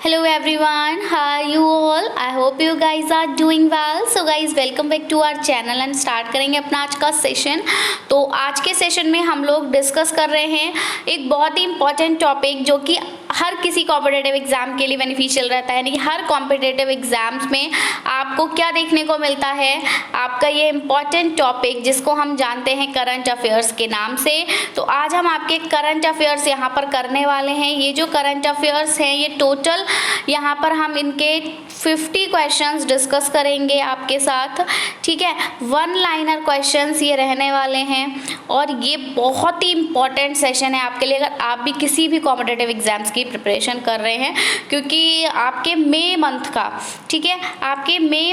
Hello everyone, how are you all? I hope you guys are doing well. So guys, welcome back to our channel and start करेंगे अपना आज का session. तो आज के session में हम लोग डिस्कस कर रहे हैं एक बहुत ही इंपॉर्टेंट टॉपिक जो कि हर किसी कॉम्पिटिटिव एग्जाम के लिए बेनिफिशियल रहता है। यानी कि हर कॉम्पिटिटिव एग्जाम्स में आपको क्या देखने को मिलता है, आपका ये इम्पॉर्टेंट टॉपिक जिसको हम जानते हैं करंट अफेयर्स के नाम से। तो आज हम आपके करंट अफेयर्स यहाँ पर करने वाले हैं। ये जो करंट अफेयर्स हैं ये टोटल यहाँ पर हम इनके 50 क्वेश्चंस डिस्कस करेंगे आपके साथ, ठीक है। वन लाइनर क्वेश्चंस ये रहने वाले हैं और ये बहुत ही इंपॉर्टेंट सेशन है आपके लिए अगर आप भी किसी भी कॉम्पिटिटिव एग्जाम्स की प्रिपरेशन कर रहे हैं, क्योंकि आपके मई मंथ का, ठीक है, आपके मई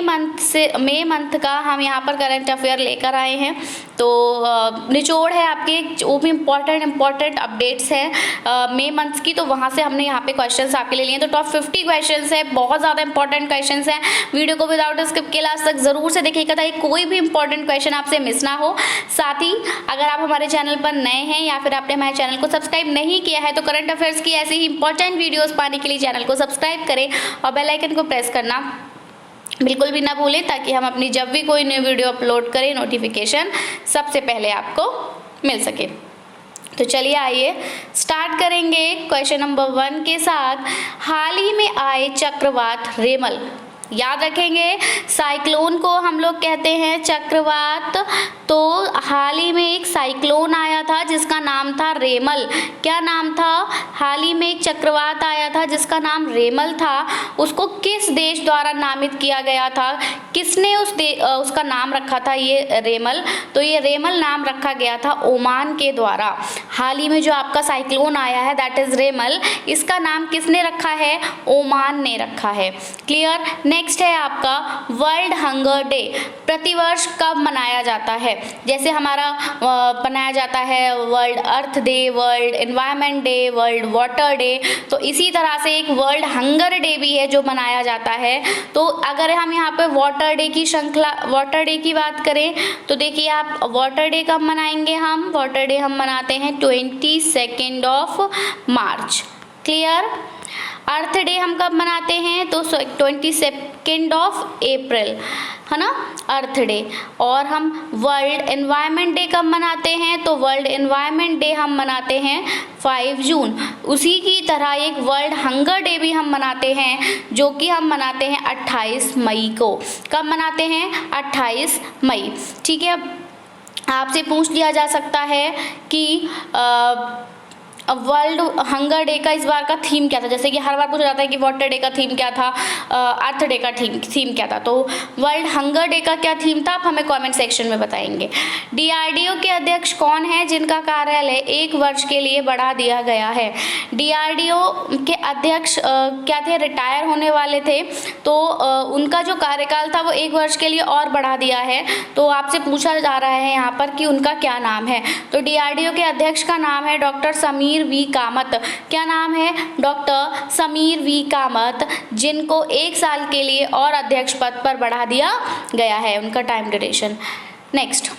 मंथ का हम यहाँ पर करंट अफेयर लेकर आए हैं। तो निचोड़ है आपके जो भी इम्पॉर्टेंट अपडेट्स हैं मई मंथ की, तो वहाँ से हमने यहाँ पे क्वेश्चंस आपके लिए लिए। तो टॉप 50 क्वेश्चंस है, बहुत ज़्यादा इंपॉर्टेंट क्वेश्चंस हैं। वीडियो को विदाउट स्किप के लास्ट तक ज़रूर से देखिएगा ताकि कोई भी इंपॉर्टेंट क्वेश्चन आपसे मिस ना हो। साथ ही अगर आप हमारे चैनल पर नए हैं या फिर आपने हमारे चैनल को सब्सक्राइब नहीं किया है तो करंट अफेयर्स की ऐसी ही इंपॉर्टेंट वीडियोज़ पाने के लिए चैनल को सब्सक्राइब करें और बेल आइकन को प्रेस करना बिल्कुल भी ना भूलें ताकि हम अपनी जब भी कोई न्यू वीडियो अपलोड करें नोटिफिकेशन सबसे पहले आपको मिल सके। तो चलिए आइए स्टार्ट करेंगे क्वेश्चन नंबर 1 के साथ। हाल ही में आए चक्रवात रेमल, याद रखेंगे साइक्लोन को हम लोग कहते हैं चक्रवात। तो हाल ही में एक साइक्लोन आया था जिसका नाम था रेमल। क्या नाम था? हाल ही में एक चक्रवात आया था जिसका नाम रेमल था। उसको किस देश द्वारा नामित किया गया था? किसने उसका नाम रखा था ये रेमल? तो ये रेमल नाम रखा गया था ओमान के द्वारा। हाल ही में जो आपका साइक्लोन आया है दैट इज रेमल, इसका नाम किसने रखा है? ओमान ने रखा है। क्लियर। नेक्स्ट है आपका वर्ल्ड हंगर डे। प्रतिवर्ष कब मनाया जाता है? जैसे हमारा मनाया जाता है world earth day, world environment day, world water day, तो इसी तरह से एक वर्ल्ड हंगर डे भी है जो मनाया जाता है। तो अगर हम यहाँ पे वाटर डे की बात करें तो देखिए आप वाटर डे कब मनाएंगे हम? वाटर डे हम मनाते हैं 22 मार्च। क्लियर। अर्थ डे हम कब मनाते हैं? तो 22 अप्रैल, है ना, अर्थ डे। और हम वर्ल्ड एनवायरनमेंट डे कब मनाते हैं? तो वर्ल्ड एनवायरनमेंट डे हम मनाते हैं 5 जून। उसी की तरह एक वर्ल्ड हंगर डे भी हम मनाते हैं जो कि हम मनाते हैं 28 मई को। कब मनाते हैं? 28 मई। ठीक है। आपसे पूछ लिया जा सकता है कि वर्ल्ड हंगर डे का इस बार का थीम क्या था? जैसे कि हर बार पूछा जाता है कि वाटर डे का थीम क्या था, अर्थ डे का थीम क्या था। तो वर्ल्ड हंगर डे का क्या थीम था आप हमें कमेंट सेक्शन में बताएंगे। डीआरडीओ के अध्यक्ष कौन है जिनका कार्यालय 1 वर्ष के लिए बढ़ा दिया गया है? डीआरडीओ के अध्यक्ष क्या थे? रिटायर होने वाले थे, तो उनका जो कार्यकाल था वो 1 वर्ष के लिए और बढ़ा दिया है। तो आपसे पूछा जा रहा है यहाँ पर कि उनका क्या नाम है? तो डीआरडीओ के अध्यक्ष का नाम है डॉक्टर समीर वी कामत। क्या नाम है? डॉक्टर समीर वी कामत, जिनको 1 साल के लिए और अध्यक्ष पद पर बढ़ा दिया गया है, उनका टाइम ड्यूरेशन। नेक्स्ट,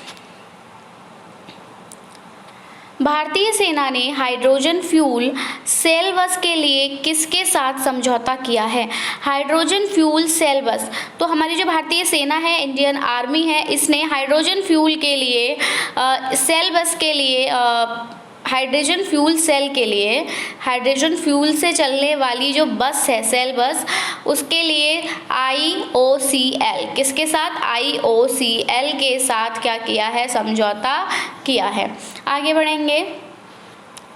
भारतीय सेना ने हाइड्रोजन फ्यूल सेल बस के लिए किसके साथ समझौता किया है? हाइड्रोजन फ्यूल सेल बस, तो हमारी जो भारतीय सेना है, इंडियन आर्मी है, इसने हाइड्रोजन फ्यूल के लिए सेल बस के लिए हाइड्रोजन फ्यूल सेल के लिए, हाइड्रोजन फ्यूल से चलने वाली जो बस है सेल बस, उसके लिए IOCL, किसके साथ? IOCL के साथ क्या किया है? समझौता किया है। आगे बढ़ेंगे।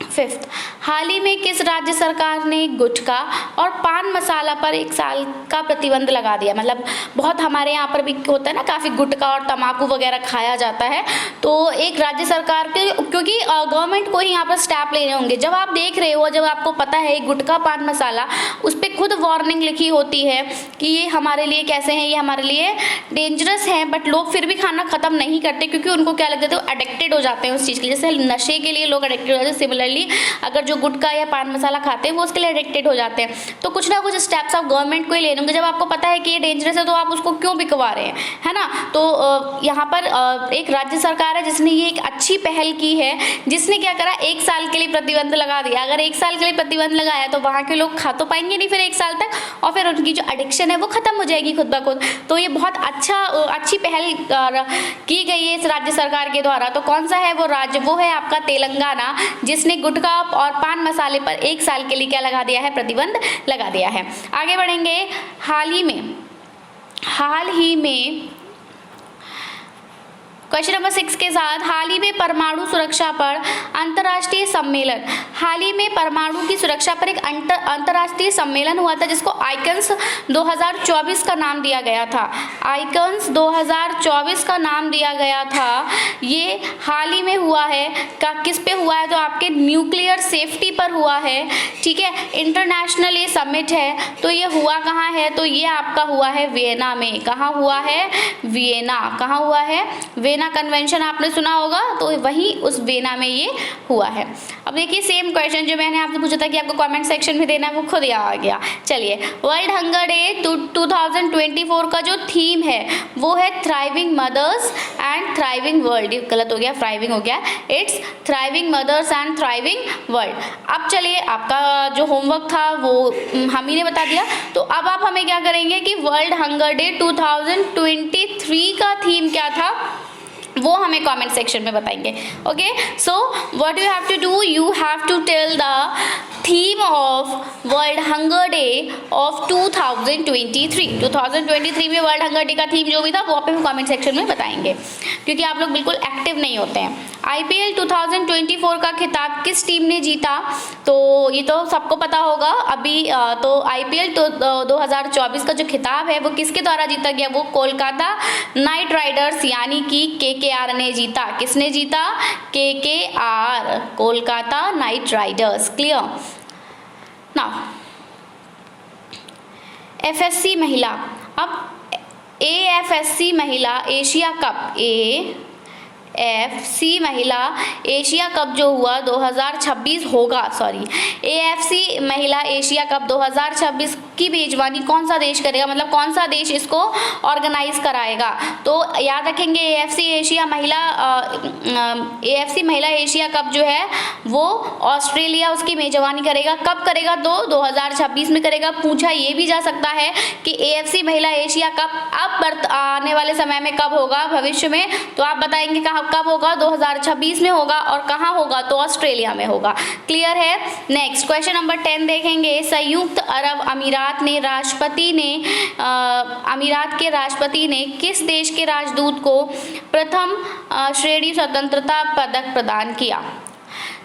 5th, हाल ही में किस राज्य सरकार ने गुटखा और पान मसाला पर 1 साल का प्रतिबंध लगा दिया? मतलब बहुत हमारे यहाँ पर भी होता है ना, काफ़ी गुटखा और तम्बाकू वगैरह खाया जाता है, तो एक राज्य सरकार के, क्योंकि गवर्नमेंट को ही यहाँ पर स्टेप लेने होंगे। जब आप देख रहे हो, जब आपको पता है गुटखा पान मसाला, उस पर खुद वार्निंग लिखी होती है कि ये हमारे लिए कैसे हैं, ये हमारे लिए डेंजरस हैं, बट लोग फिर भी खाना ख़त्म नहीं करते क्योंकि उनको क्या लगता है, वो एडिक्टेड हो जाते हैं उस चीज़ के लिए। जैसे नशे के लिए लोग एडिक्टेड हो जाते हैं, सिमिलरली अगर जो गुटखा या पान मसाला खाते हैं वो उसके लिए एडिक्टेड हो जाते हैं। तो कुछ ना कुछ स्टेप्स आप गवर्नमेंट को ही लेने होंगे। जब आपको पता है कि ये डेंजरस है तो आप उसको क्यों बिकवा रहे हैं, है ना। तो यहाँ पर एक राज्य सरकार है जिसने ये एक अच्छी पहल की है, जिसने क्या करा, 1 साल के लिए प्रतिबंध लगा दिया। अगर 1 साल के लिए प्रतिबंध लगाया तो वहाँ के लोग खा तो पाएंगे नहीं फिर 1 साल तक, और फिर उनकी जो एडिक्शन है वो ख़त्म हो जाएगी खुद ब खुद। तो ये बहुत अच्छी पहल की गई है इस राज्य सरकार के द्वारा। तो कौन सा है वो राज्य? वो है आपका तेलंगाना, जिसने गुटखा और पान मसाले पर 1 साल के लिए क्या लगा दिया है? प्रतिबंध लगा दिया है। आगे बढ़ेंगे। हाल ही में क्वेश्चन नंबर 6 के साथ, हाल ही में परमाणु सुरक्षा पर अंतर्राष्ट्रीय सम्मेलन, हाल ही में परमाणु की सुरक्षा पर एक अंतर्राष्ट्रीय सम्मेलन हुआ था जिसको आइकन्स 2024 का नाम दिया गया था। आइकन्स 2024 का नाम दिया गया था। ये हाल ही में हुआ है। किस पे हुआ है? तो आपके न्यूक्लियर सेफ्टी पर हुआ है, ठीक है। इंटरनेशनल ये समिट है। तो ये हुआ कहाँ है? तो ये आपका हुआ है वियना में। कहाँ हुआ है? वियना। कहाँ हुआ है? वियना कन्वेंशन आपने सुना होगा, तो वहीं उस वियना में ये हुआ है। अब देखिए सेम क्वेश्चन जो मैंने आपसे पूछा था कि आपको कमेंट सेक्शन में देना है, वो खुद यहाँ आ गया। चलिए, वर्ल्ड हंगर डे 2024 का जो थीम है वो है thriving mothers and thriving world. गलत हो गया, थ्राइविंग हो गया, it's thriving mothers and thriving world. अब चलिए, आपका जो होमवर्क था वो हम ही ने बता दिया। तो अब आप हमें क्या करेंगे कि वर्ल्ड हंगर डे 2023 का थीम क्या था वो हमें कमेंट सेक्शन में बताएंगे। Okay, so what you have to do, you have to tell the theme of world hunger day of 2023 में वर्ल्ड हंगर डे का थीम जो भी था वो आप कमेंट सेक्शन में बताएंगे, क्योंकि आप लोग बिल्कुल एक्टिव नहीं होते हैं। IPL 2024 का खिताब किस टीम ने जीता? तो ये तो सबको पता होगा अभी। तो IPL 2024 का जो खिताब है वो किसके द्वारा जीता गया? वो कोलकाता नाइट राइडर्स यानी कि KKR ने जीता। किसने जीता? KKR, Kolkata night Riders. Clear? Now FSC महिला, अब AFSC महिला एशिया कप, AFC महिला एशिया कप जो हुआ 2026 होगा, AFC महिला एशिया कप 2026 की मेजबानी कौन सा देश करेगा? मतलब कौन सा देश इसको ऑर्गेनाइज कराएगा? तो याद रखेंगे AFC महिला एशिया कप जो है वो ऑस्ट्रेलिया उसकी मेजबानी करेगा। कब करेगा? तो 2026 में करेगा। पूछा ये भी जा सकता है कि AFC महिला एशिया कप अब आने वाले समय में कब होगा भविष्य में? तो आप बताएंगे कब होगा? 2026 में होगा। और कहाँ होगा? तो ऑस्ट्रेलिया में होगा। क्लियर है? नेक्स्ट क्वेश्चन नंबर 10 देखेंगे। संयुक्त अरब अमीरात के राष्ट्रपति ने किस देश के राजदूत को प्रथम श्रेणी स्वतंत्रता पदक प्रदान किया?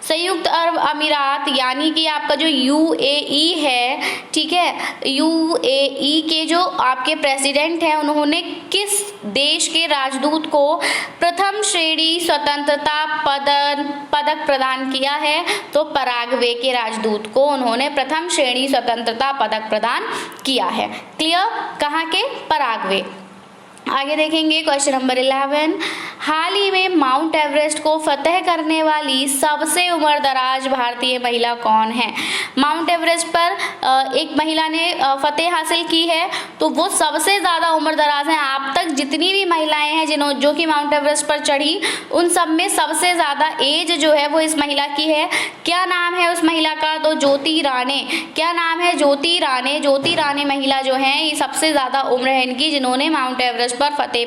संयुक्त अरब अमीरात यानी कि आपका जो UAE है, ठीक है, UAE के जो आपके प्रेसिडेंट हैं उन्होंने किस देश के राजदूत को प्रथम श्रेणी स्वतंत्रता पदक प्रदान किया है? तो पराग्वे के राजदूत को उन्होंने प्रथम श्रेणी स्वतंत्रता पदक प्रदान किया है। क्लियर? कहाँ के? पराग्वे। आगे देखेंगे क्वेश्चन नंबर 11। हाल ही में माउंट एवरेस्ट को फतह करने वाली सबसे उम्रदराज भारतीय महिला कौन है? माउंट एवरेस्ट पर एक महिला ने फतेह हासिल की है, तो वो सबसे ज़्यादा उम्रदराज हैं। आप तक जितनी भी महिलाएं हैं जो कि माउंट एवरेस्ट पर चढ़ी, उन सब में सबसे ज़्यादा एज जो है वो इस महिला की है। क्या नाम है उस महिला का? तो ज्योति राणे। क्या नाम है? ज्योति राणे। ज्योति राणे महिला जो है ये सबसे ज़्यादा उम्र है इनकी, जिन्होंने माउंट एवरेस्ट पर फतेह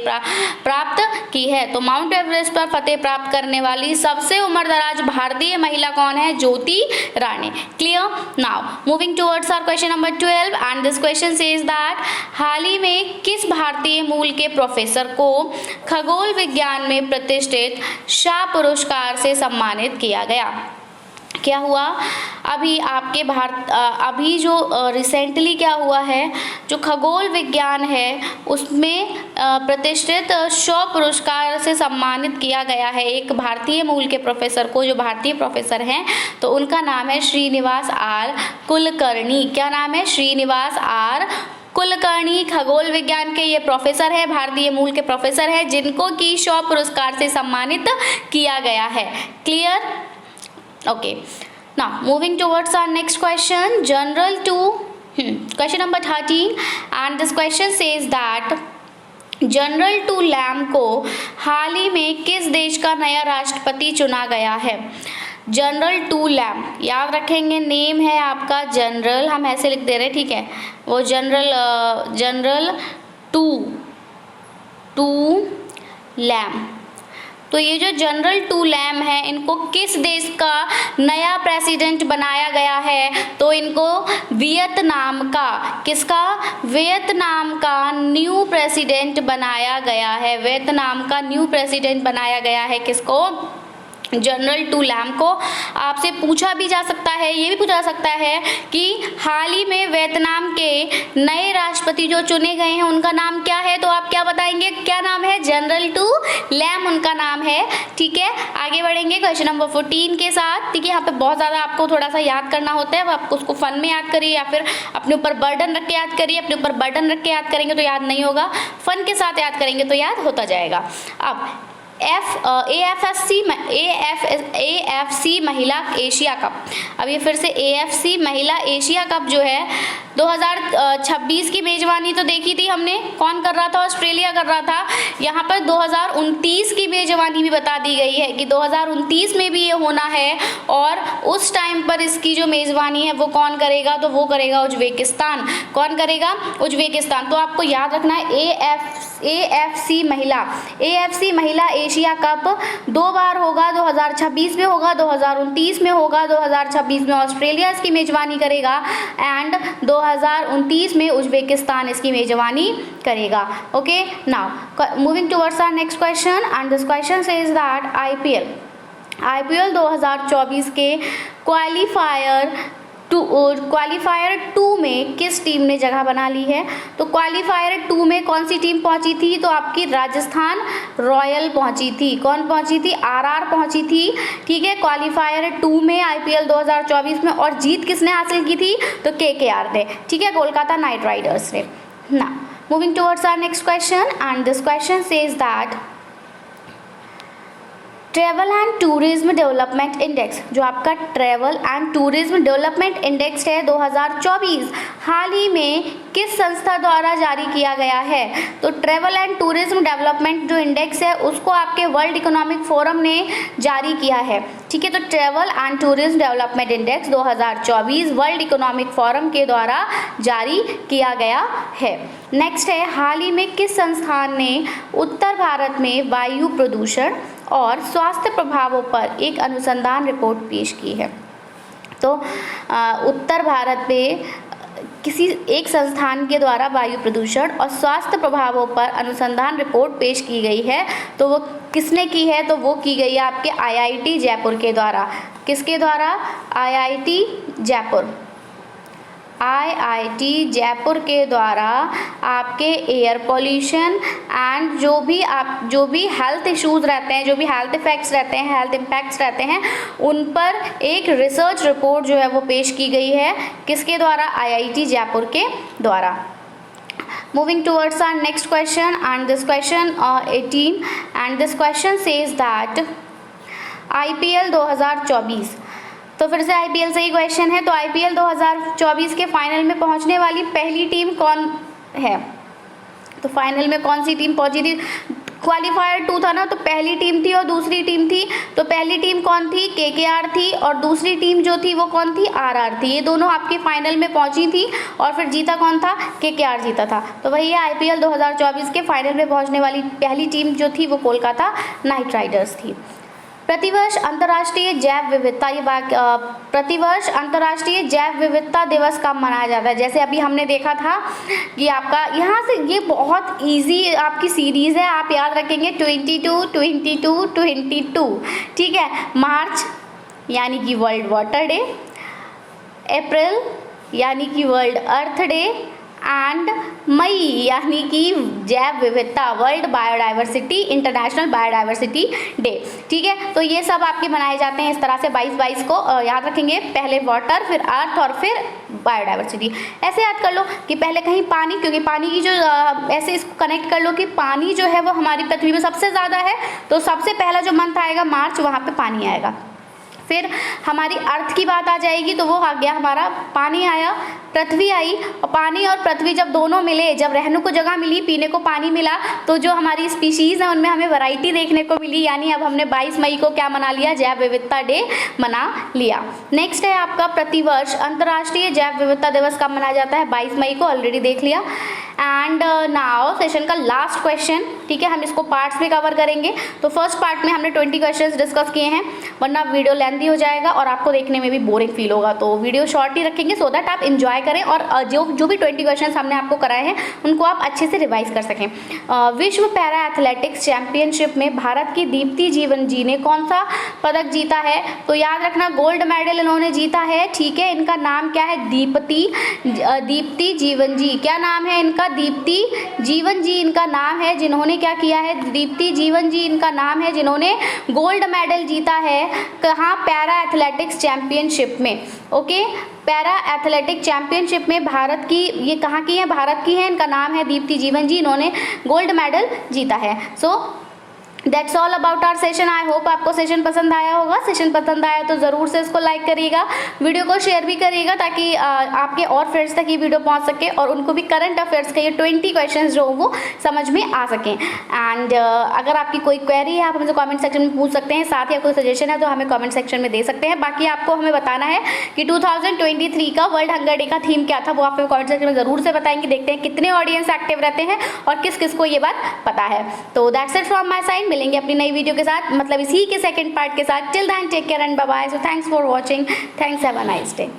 प्राप्त की है। तो माउंट एवरेस्ट पर फतेह प्राप्त करने वाली सबसे उम्रदराज भारतीय महिला कौन है? Jyoti Rane. Clear? Now moving towards our question number 12 and this question says that हाल ही में किस भारतीय मूल के प्रोफेसर को खगोल विज्ञान में प्रतिष्ठित शाह पुरस्कार से सम्मानित किया गया? क्या हुआ? अभी जो रिसेंटली क्या हुआ है, जो खगोल विज्ञान है उसमें प्रतिष्ठित शाह पुरस्कार से सम्मानित किया गया है एक भारतीय मूल के प्रोफेसर को, जो भारतीय प्रोफेसर हैं, तो उनका नाम है श्रीनिवास आर कुलकर्णी। क्या नाम है? श्रीनिवास आर कुलकर्णी। खगोल विज्ञान के ये प्रोफेसर है, भारतीय मूल के प्रोफेसर है, जिनको की शाह पुरस्कार से सम्मानित किया गया है। Clear? Okay, now moving towards our next question, question number 13 and this question says that general To Lam को हाल ही में किस देश का नया राष्ट्रपति चुना गया है? जनरल टू लैम, याद रखेंगे, नेम है आपका जनरल, हम ऐसे लिख दे रहे हैं, ठीक है, वो जनरल टू लैम। तो ये जो जनरल टू लैम है, इनको किस देश का नया प्रेसिडेंट बनाया गया है? तो इनको वियतनाम का, किसका? वियतनाम का न्यू प्रेसिडेंट बनाया गया है। वियतनाम का न्यू प्रेसिडेंट बनाया गया है, किसको? जनरल टू लैम को। आपसे पूछा भी जा सकता है, ये भी पूछा जा सकता है कि हाल ही में वियतनाम के नए राष्ट्रपति जो चुने गए हैं उनका नाम क्या है? तो आप क्या बताएंगे, क्या नाम है? जनरल टू लैम उनका नाम है। ठीक है, आगे बढ़ेंगे क्वेश्चन नंबर 14 के साथ। ठीक है, यहाँ पे बहुत ज़्यादा आपको थोड़ा सा याद करना होता है, आप उसको फन में याद करिए या फिर अपने ऊपर बर्डन रख के याद करिए। अपने ऊपर बर्डन रख के याद करेंगे तो याद नहीं होगा, फन के साथ याद करेंगे तो याद होता जाएगा। अब AFC महिला एशिया कप, अब ये फिर से AFC महिला एशिया कप जो है 2026 की मेजबानी तो देखी थी हमने, कौन कर रहा था? ऑस्ट्रेलिया कर रहा था। यहाँ पर 2029 की मेजबानी भी बता दी गई है कि 2029 में भी ये होना है, और उस टाइम पर इसकी जो मेजबानी है वो कौन करेगा? तो वो करेगा उज्बेकिस्तान। कौन करेगा? उज्बेकिस्तान। तो आपको याद रखना है AFC महिला एशिया कप 2 बार होगा, 2026 में होगा, 2029 में होगा। 2026 में ऑस्ट्रेलिया इसकी मेजबानी करेगा एंड 2029 में उज्बेकिस्तान इसकी मेजबानी करेगा। Okay, now moving towards our next question, and this question says that IPL 2024 के क्वालीफायर 2 में किस टीम ने जगह बना ली है? तो क्वालीफायर 2 में कौन सी टीम पहुंची थी? तो आपकी राजस्थान रॉयल पहुंची थी। कौन पहुंची थी? RR पहुंची थी। ठीक है, क्वालीफायर 2 में IPL 2024 में, और जीत किसने हासिल की थी? तो KKR ने। ठीक है, कोलकाता नाइट राइडर्स ने ना। Moving towards our next question, and this question says that travel and tourism development index, जो आपका travel and tourism development index है 2024, हाल ही में किस संस्था द्वारा जारी किया गया है? तो ट्रैवल एंड टूरिज्म डेवलपमेंट जो इंडेक्स है उसको आपके वर्ल्ड इकोनॉमिक फोरम ने जारी किया है। ठीक है, तो travel and tourism development index 2024 world economic forum के द्वारा जारी किया गया है। नेक्स्ट है, हाल ही में किस संस्थान ने उत्तर भारत में वायु प्रदूषण और स्वास्थ्य प्रभावों पर एक अनुसंधान रिपोर्ट पेश की है? तो उत्तर भारत में किसी एक संस्थान के द्वारा वायु प्रदूषण और स्वास्थ्य प्रभावों पर अनुसंधान रिपोर्ट पेश की गई है। तो वो किसने की है? तो वो की गई है आपके IIT जयपुर के द्वारा। किसके द्वारा? IIT जयपुर के द्वारा आपके एयर पॉल्यूशन एंड जो भी हेल्थ इश्यूज रहते हैं, जो भी हेल्थ इफेक्ट्स रहते हैं, हेल्थ इम्पैक्ट्स रहते हैं, उन पर एक रिसर्च रिपोर्ट जो है वो पेश की गई है। किसके द्वारा? IIT जयपुर के द्वारा। Moving towards our next question, and this question 18, and this question says that IPL 2024, तो फिर से IPL से ही क्वेश्चन है। तो IPL 2024 के फाइनल में पहुंचने वाली पहली टीम कौन है? तो फाइनल में कौन सी टीम पहुंची थी? क्वालीफायर 2 था ना, तो पहली टीम थी और दूसरी टीम थी। तो पहली टीम कौन थी? KKR थी, और दूसरी टीम जो थी वो कौन थी? RR थी। ये दोनों आपके फाइनल में पहुंची थी, और फिर जीता कौन था? KKR जीता था। तो वही है, IPL 2024 के फाइनल में पहुंचने वाली पहली टीम जो थी वो कोलकाता नाइट राइडर्स थी। प्रतिवर्ष अंतर्राष्ट्रीय जैव विविधता दिवस कब मनाया जाता है? जैसे अभी हमने देखा था कि आपका यहाँ से ये बहुत इजी आपकी सीरीज़ है, आप याद रखेंगे 22। ठीक है, मार्च यानी कि वर्ल्ड वाटर डे, अप्रैल यानी कि वर्ल्ड अर्थ डे, एंड मई यानी कि जैव विविधता, world biodiversity, international biodiversity day. ठीक है, तो ये सब आपके मनाए जाते हैं इस तरह से 22 को याद रखेंगे। पहले वाटर, फिर अर्थ और फिर बायोडाइवर्सिटी। ऐसे याद कर लो कि पहले कहीं पानी, क्योंकि पानी की जो ऐसे इसको कनेक्ट कर लो कि पानी जो है वो हमारी पृथ्वी में सबसे ज़्यादा है, तो सबसे पहला जो मंथ आएगा मार्च, वहाँ पे पानी आएगा। फिर हमारी अर्थ की बात आ जाएगी तो वो आ गया हमारा पानी आया, पृथ्वी आई। और पानी और पृथ्वी जब दोनों मिले, जब रहने को जगह मिली, पीने को पानी मिला, तो जो हमारी स्पीशीज है उनमें हमें वैरायटी देखने को मिली। यानी अब हमने 22 मई को क्या मना लिया, जैव विविधता डे मना लिया। नेक्स्ट है आपका प्रतिवर्ष अंतर्राष्ट्रीय जैव विविधता दिवस कब मनाया जाता है, 22 मई को, ऑलरेडी देख लिया। एंड नाउ सेशन का लास्ट क्वेश्चन, ठीक है, हम इसको पार्ट्स में कवर करेंगे। तो फर्स्ट पार्ट में हमने 20 क्वेश्चंस डिस्कस किए हैं, वरना वीडियो लेंथी हो जाएगा और आपको देखने में भी बोरिंग फील होगा। तो वीडियो शॉर्ट ही रखेंगे सो दैट आप इंजॉय करें और जो भी 20 क्वेश्चंस हमने आपको कराए हैं उनको आप अच्छे से रिवाइज कर सकें। विश्व पैरा एथलेटिक्स चैंपियनशिप में भारत की दीप्ति जीवन जी ने कौन सा पदक जीता है? तो याद रखना गोल्ड मेडल इन्होंने जीता है, ठीक है। इनका नाम क्या है, दीप्ति जीवन जी। क्या नाम है इनका, दीप्ति जीवन जी इनका नाम है, जिन्होंने क्या किया है, दीप्ति जीवन जी इनका नाम है, जिन्होंने गोल्ड मेडल जीता है। कहाँ, पैरा एथलेटिक्स चैंपियनशिप में। ओके, पैरा एथलेटिक चैंपियनशिप में भारत की, ये कहाँ की है, भारत की है। इनका नाम है दीप्ति जीवन जी, इन्होंने गोल्ड मेडल जीता है। So that's all about our session. I hope आपको सेशन पसंद आया होगा। सेशन पसंद आया तो ज़रूर से इसको लाइक करिएगा, वीडियो को शेयर भी करिएगा ताकि आपके और फ्रेंड्स तक ये वीडियो पहुंच सके और उनको भी करंट अफेयर्स के ये 20 क्वेश्चंस जो वो समझ में आ सकें। एंड अगर आपकी कोई क्वेरी है आप हमसे कमेंट सेक्शन में पूछ सकते हैं, साथ ही कोई सजेशन है तो हमें कमेंट सेक्शन में दे सकते हैं। बाकी आपको हमें बताना है कि 2023 का वर्ल्ड हंगर डे का थीम क्या था, वो आप कमेंट सेक्शन में ज़रूर से बताएंगे। देखते हैं कितने ऑडियंस एक्टिव रहते हैं और किस किस को ये बात पता है। तो that's it from my side, मिलेंगे अपनी नई वीडियो के साथ, मतलब इसी के सेकंड पार्ट के साथ। Till then take care and bye bye. So thanks for watching, thanks, have a nice day.